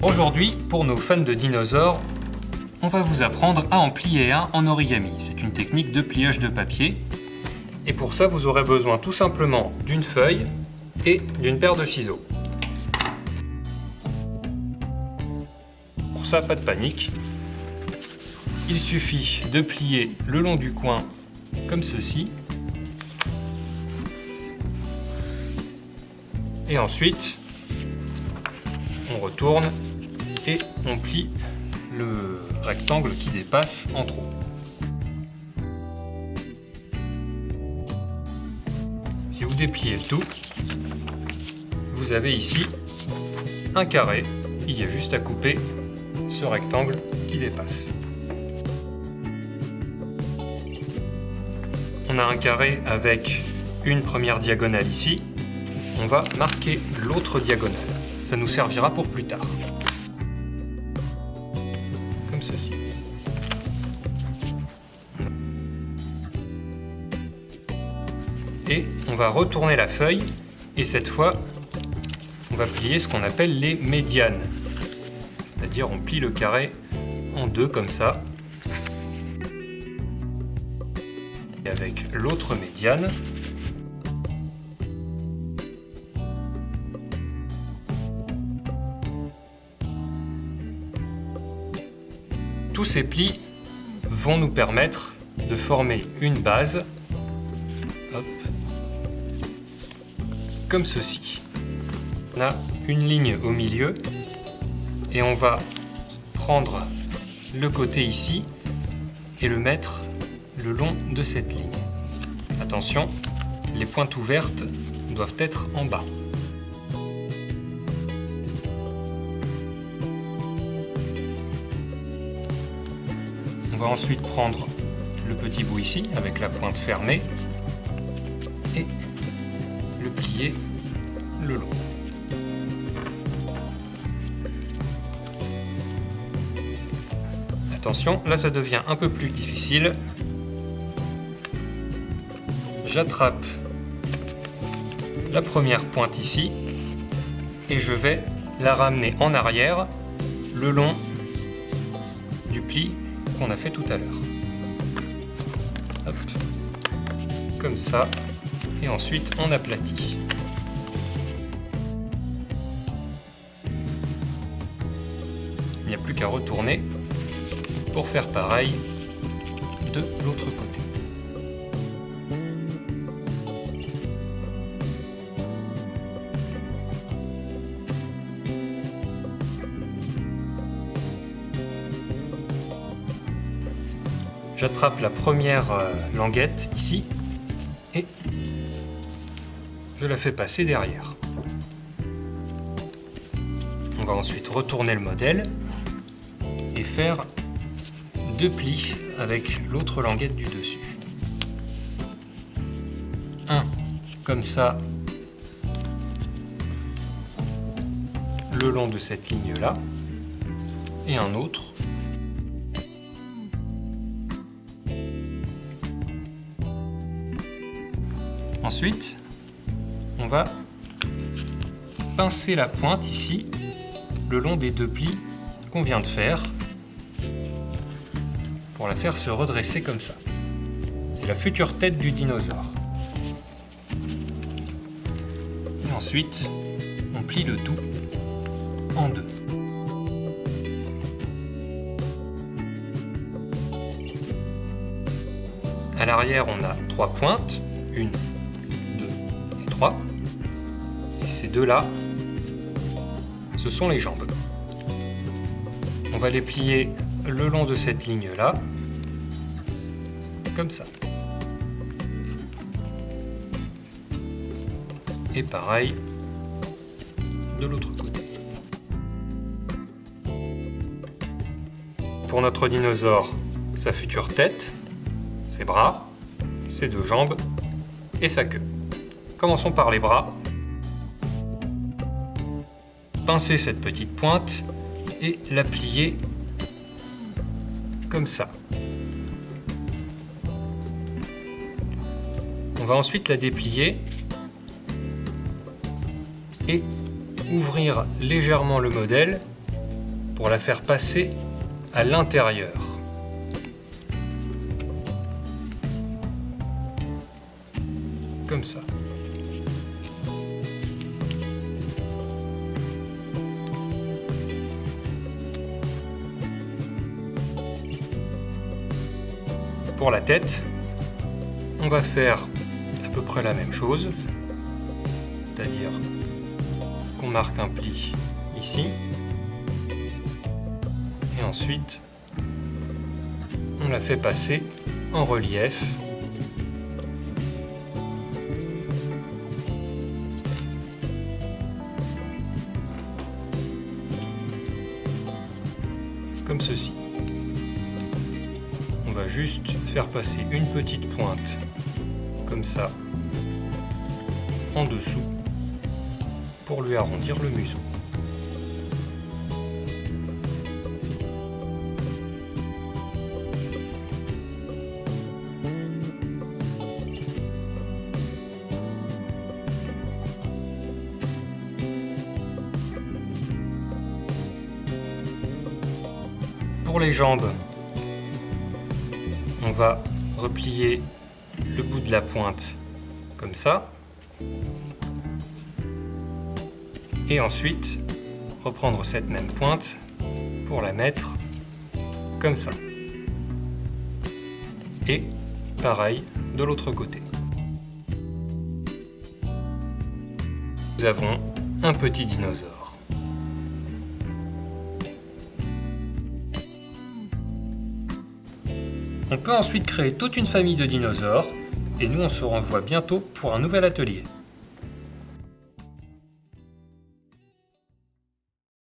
Aujourd'hui, pour nos fans de dinosaures, on va vous apprendre à en plier un en origami. C'est une technique de pliage de papier. Et pour ça, vous aurez besoin tout simplement d'une feuille et d'une paire de ciseaux. Pour ça, pas de panique. Il suffit de plier le long du coin comme ceci. Et ensuite, on retourne et on plie le rectangle qui dépasse en trop. Si vous dépliez le tout, vous avez ici un carré. Il y a juste à couper ce rectangle qui dépasse. On a un carré avec une première diagonale ici. On va marquer l'autre diagonale. Ça nous servira pour plus tard. Comme ceci. Et on va retourner la feuille et cette fois, on va plier ce qu'on appelle les médianes. C'est-à-dire on plie le carré en deux comme ça. Et avec l'autre médiane, tous ces plis vont nous permettre de former une base, hop, comme ceci. On a une ligne au milieu et on va prendre le côté ici et le mettre le long de cette ligne. Attention, les pointes ouvertes doivent être en bas. On va ensuite prendre le petit bout ici avec la pointe fermée et le plier le long. Attention, là ça devient un peu plus difficile. J'attrape la première pointe ici et je vais la ramener en arrière le long du pli qu'on a fait tout à l'heure. Hop, comme ça, et ensuite on aplatit. Il n'y a plus qu'à retourner pour faire pareil de l'autre côté. J'attrape la première languette ici et je la fais passer derrière. On va ensuite retourner le modèle et faire deux plis avec l'autre languette du dessus. Un comme ça le long de cette ligne là et un autre Ensuite, on va pincer la pointe ici, le long des deux plis qu'on vient de faire, pour la faire se redresser comme ça. C'est la future tête du dinosaure. Et ensuite, on plie le tout en deux. À l'arrière, on a trois pointes, une, 3. Et ces deux-là, ce sont les jambes. On va les plier le long de cette ligne-là, comme ça. Et pareil de l'autre côté. Pour notre dinosaure, sa future tête, ses bras, ses deux jambes et sa queue. Commençons par les bras. Pincer cette petite pointe et la plier comme ça. On va ensuite la déplier et ouvrir légèrement le modèle pour la faire passer à l'intérieur. Comme ça. Pour la tête, on va faire à peu près la même chose, c'est-à-dire qu'on marque un pli ici, et ensuite on la fait passer en relief. Comme ceci. On va juste faire passer une petite pointe, comme ça, en dessous, pour lui arrondir le museau. Pour les jambes, on va replier le bout de la pointe comme ça. Et ensuite, reprendre cette même pointe pour la mettre comme ça. Et pareil de l'autre côté. Nous avons un petit dinosaure. On peut ensuite créer toute une famille de dinosaures, et nous on se revoit bientôt pour un nouvel atelier.